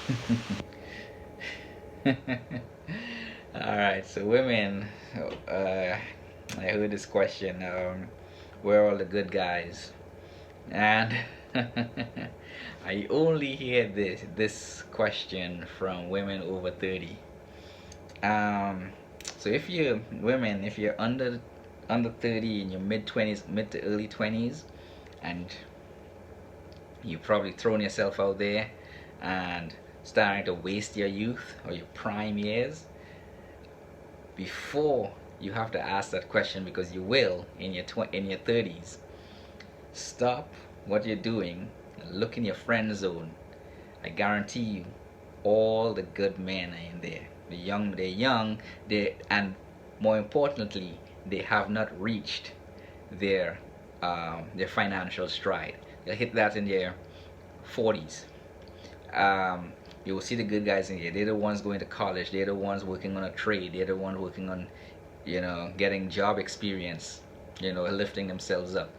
All right, so women, I heard this question, where are all the good guys? And I only hear this question from women over 30. Um, so if you women, if you're under 30 in your mid 20s, mid to early 20s, and you've probably thrown yourself out there and starting to waste your youth or your prime years, before you have to ask that question, because you will in your 30s, stop what you're doing and look in your friend zone. I guarantee you, all the good men are in there. They're young, and more importantly, they have not reached their their financial stride. They'll hit that in their 40s. You will see the good guys in here. They're the ones going to college. They're the ones working on a trade. They're the ones working on, getting job experience. Lifting themselves up.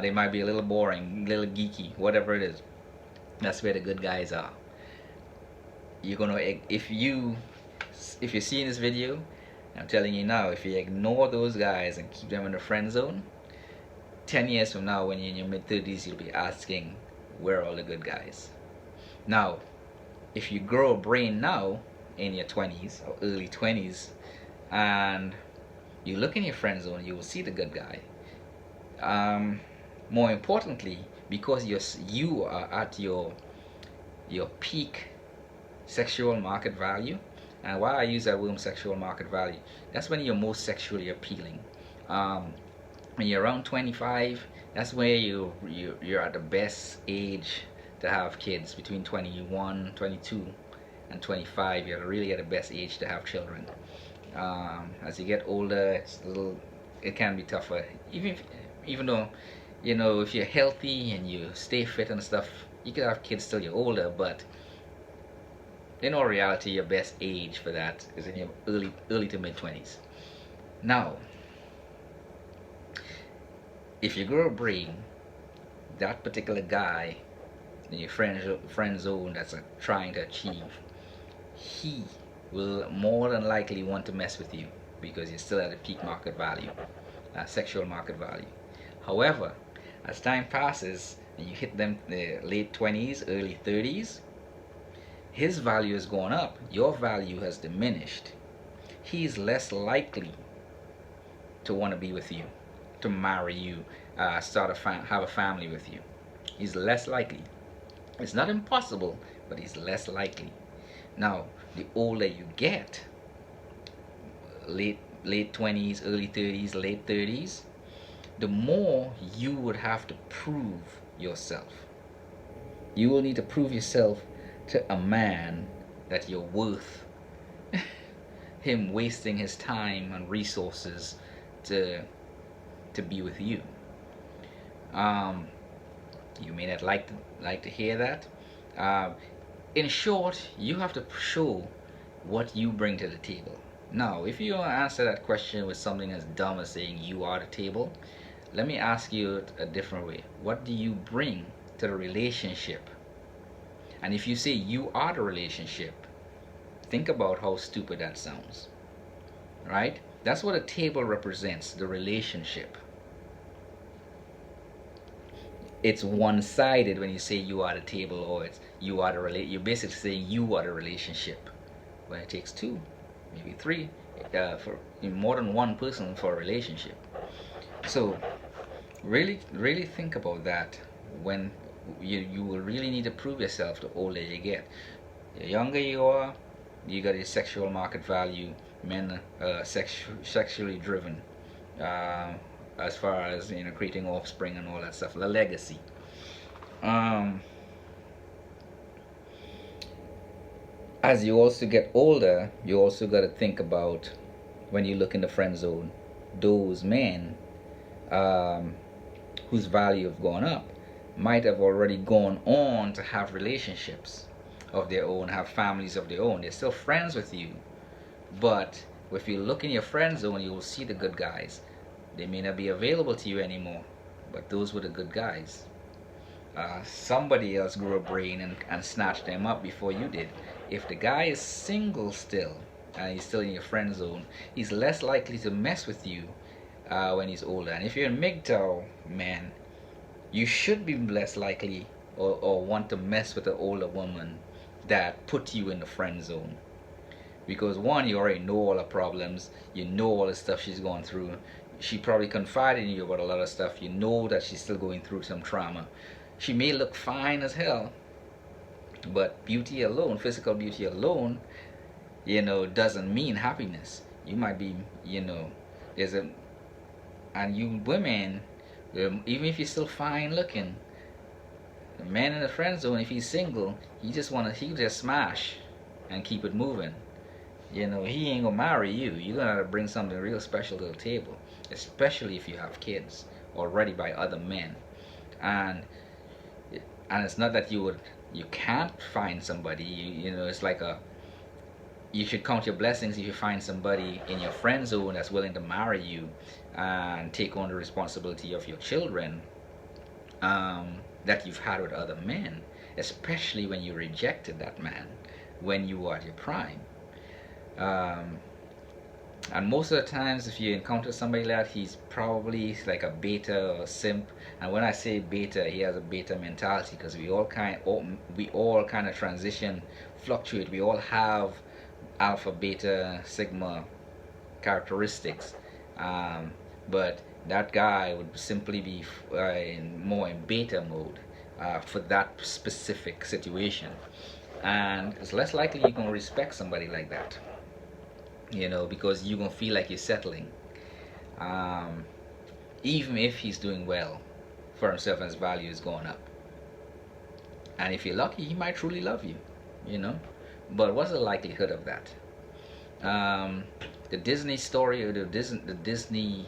They might be a little boring, a little geeky, whatever it is. That's where the good guys are. You're gonna if you're seeing this video, I'm telling you now, if you ignore those guys and keep them in the friend zone, 10 years from now, when you're in your mid 30s, you'll be asking, where are all the good guys? Now, if you grow a brain now in your 20s or early 20s, and you look in your friend zone, you will see the good guy. More importantly, because you are at your peak sexual market value. And why I use that word, sexual market value, that's when you're most sexually appealing. When you're around 25, that's where you're at the best age to have kids. Between 21, 22, and 25, you're really at the best age to have children. As you get older, it can be tougher. Even though, if you're healthy and you stay fit and stuff, you can have kids till you're older. But in all reality, your best age for that is in your early to mid 20s. Now, if you grow a brain, that particular guy in your friend zone that's trying to achieve, he will more than likely want to mess with you because you're still at a peak market value, sexual market value. However, as time passes and you hit them the late 20s, early 30s, his value has gone up, your value has diminished. He's less likely to want to be with you, to marry you, have a family with you. He's less likely. It's not impossible, but he's less likely. Now, the older you get, late 20s, early 30s, late 30s, the more you would have to prove yourself. You will need to prove yourself to a man that you're worth him wasting his time and resources to be with you. You may not like to hear that. In short, you have to show what you bring to the table. Now, if you answer that question with something as dumb as saying you are the table, let me ask you it a different way. What do you bring to the relationship? And if you say you are the relationship, think about how stupid that sounds. Right? That's what a table represents, the relationship. It's one-sided when you say you are the table, or you're basically saying you are the relationship. When it takes two, maybe three, for more than one person for a relationship. So really think about that. When you will really need to prove yourself the older you get. The younger you are, you got a sexual market value. Men are sexually driven, as far as creating offspring and all that stuff, the legacy. As you also get older, you also got to think about, when you look in the friend zone, those men whose value have gone up might have already gone on to have relationships of their own, have families of their own. They're still friends with you, but if you look in your friend zone, you will see the good guys. They may not be available to you anymore, but those were the good guys. somebody else grew a brain and snatched them up before you did. If the guy is single still and he's still in your friend zone, he's less likely to mess with you when he's older. And if you're in MGTOW, man, you should be less likely or want to mess with an older woman that put you in the friend zone. Because one, you already know all the problems, you know all the stuff she's going through. She probably confided in you about a lot of stuff. You know that she's still going through some trauma. She may look fine as hell, but beauty alone, physical beauty alone, doesn't mean happiness. You might be, there's a, and you women, even if you're still fine looking, the man in the friend zone, if he's single, he just smash and keep it moving. He ain't gonna marry you. You're gonna have to bring something real special to the table, especially if you have kids already by other men. And it's not that you can't find somebody. It's like you should count your blessings if you find somebody in your friend zone that's willing to marry you and take on the responsibility of your children that you've had with other men, especially when you rejected that man when you were at your prime. And most of the times, if you encounter somebody like that, he's probably like a beta or simp. And when I say beta, he has a beta mentality, because we all kind of transition, fluctuate. We all have alpha, beta, sigma characteristics, but that guy would simply be more in beta mode for that specific situation, and it's less likely you're gonna respect somebody like that. Because you're gonna feel like you're settling, even if he's doing well for himself and his value is going up. And if you're lucky, he might truly love you, But what's the likelihood of that? The Disney story, or the Disney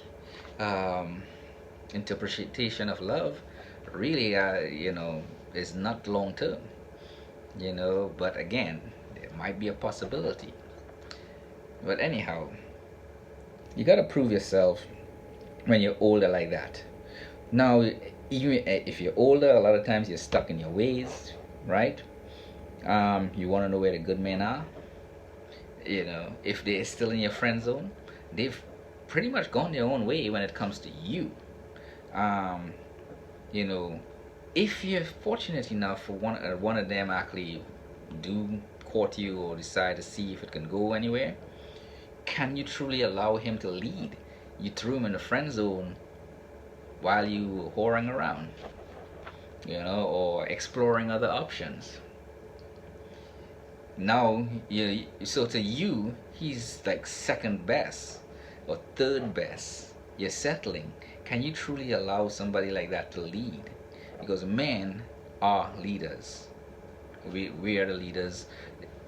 interpretation of love, really, is not long term. But again, there might be a possibility. But anyhow, you gotta prove yourself when you're older like that. Now, even if you're older, a lot of times you're stuck in your ways, right? You want to know where the good men are. If they're still in your friend zone, they've pretty much gone their own way when it comes to you. If you're fortunate enough for one of them actually do court you or decide to see if it can go anywhere, can you truly allow him to lead? You threw him in the friend zone while you were whoring around, or exploring other options. Now, so to you, he's like second best or third best. You're settling. Can you truly allow somebody like that to lead? Because men are leaders. We are the leaders.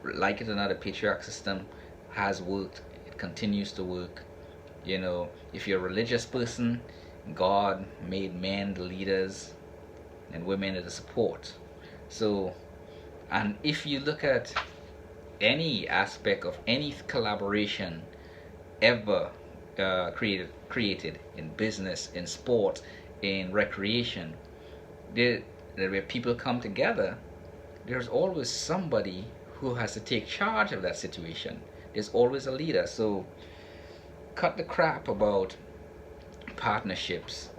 Like it or not, the patriarch system has worked. It continues to work. If you're a religious person, God made men the leaders and women the support. So, and if you look at any aspect of any collaboration ever created in business, in sport, in recreation, where people come together, there's always somebody who has to take charge of that situation. There's always a leader. So cut the crap about partnerships.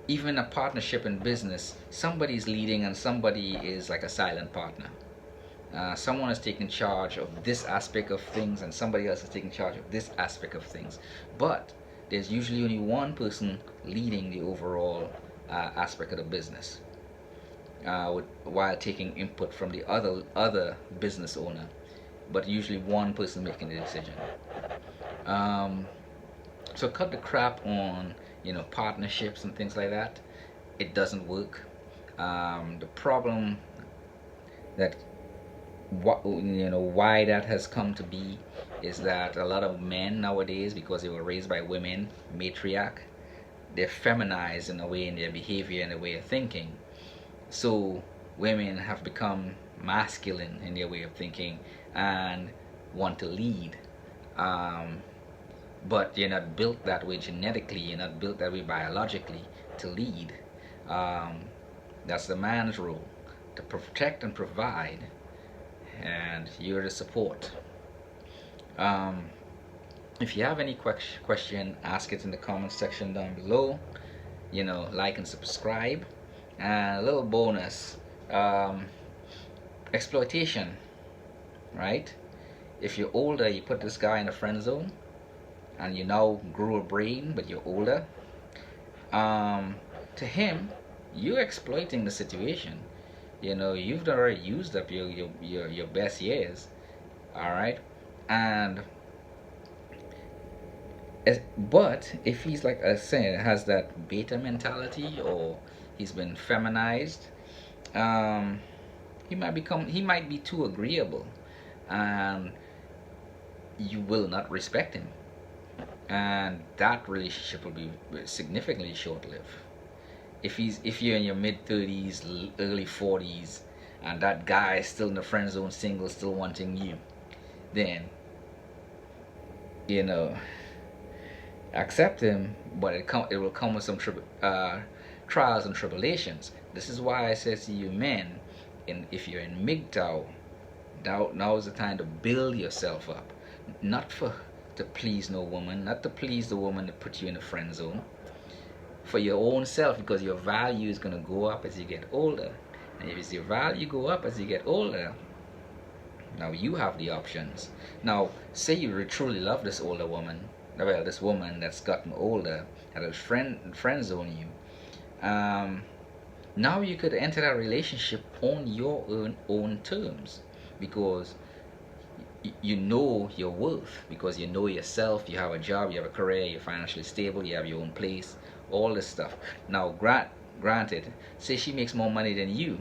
Even a partnership in business, somebody's leading and somebody is like a silent partner. Someone is taking charge of this aspect of things and somebody else is taking charge of this aspect of things. But there's usually only one person leading the overall aspect of the business, while taking input from the other business owner. But usually one person making the decision. So cut the crap on partnerships and things like that. It doesn't work. The problem that why that has come to be is that a lot of men nowadays, because they were raised by women, matriarch, they're feminized in a way in their behavior and their way of thinking. So women have become masculine in their way of thinking and want to lead. But you're not built that way genetically, you're not built that way biologically to lead. That's the man's role, to protect and provide, and you're the support. Um, if you have any question, ask it in the comment section down below. Like and subscribe. And a little bonus, um, exploitation, right? If you're older, you put this guy in the friend zone, and you now grew a brain, but you're older. To him, you're exploiting the situation. You've already used up your best years. All right, and but if he's, like I said, has that beta mentality, or he's been feminized, um, he might be too agreeable, and you will not respect him, and that relationship will be significantly short-lived. If you're in your mid-30s, early 40s, and that guy is still in the friend zone, single, still wanting you, then you know accept him, but it will come with some trials and tribulations. This is why I say to you men, if you're in MGTOW, now is the time to build yourself up, not to please no woman, not to please the woman that put you in the friend zone, for your own self, because your value is going to go up as you get older. And if your value go up as you get older, now you have the options. Now, say you truly love this older woman, well, this woman that's gotten older, that has friend zone you. Now you could enter that relationship on your own terms, because you know your worth, because you know yourself, you have a job, you have a career, you're financially stable, you have your own place, all this stuff. Now, granted, say she makes more money than you,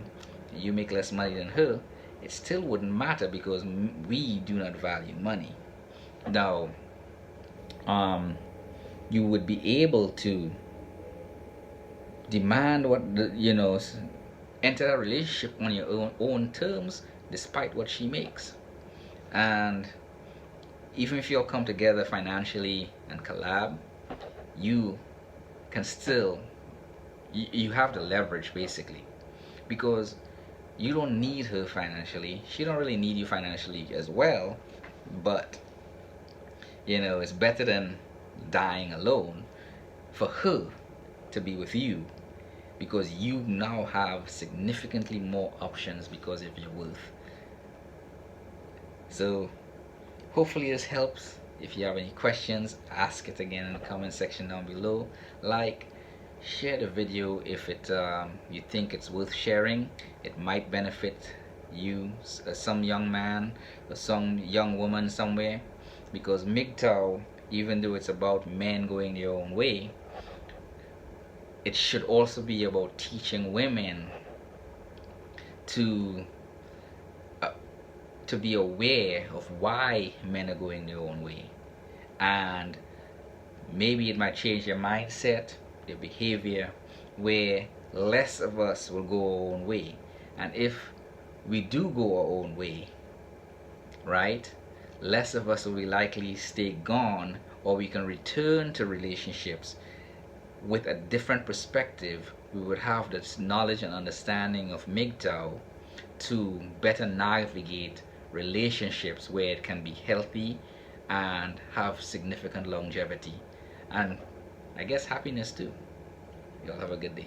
and you make less money than her, it still wouldn't matter, because we do not value money. Now, you would be able to demand enter a relationship on your own terms, despite what she makes. And even if you'll come together financially and collab, you can still, you have the leverage, basically, because you don't need her financially, she don't really need you financially as well. But it's better than dying alone for her to be with you, because you now have significantly more options because of your worth. So hopefully this helps. If you have any questions, ask it again in the comment section down below. Like, share the video if you think it's worth sharing. It might benefit you, some young man or some young woman somewhere, because MGTOW, even though it's about men going their own way, it should also be about teaching women to be aware of why men are going their own way, and maybe it might change their mindset, their behavior, where less of us will go our own way. And if we do go our own way, right, less of us will be likely stay gone, or we can return to relationships with a different perspective. We would have this knowledge and understanding of MGTOW to better navigate relationships where it can be healthy and have significant longevity, and I guess happiness too. Y'all have a good day.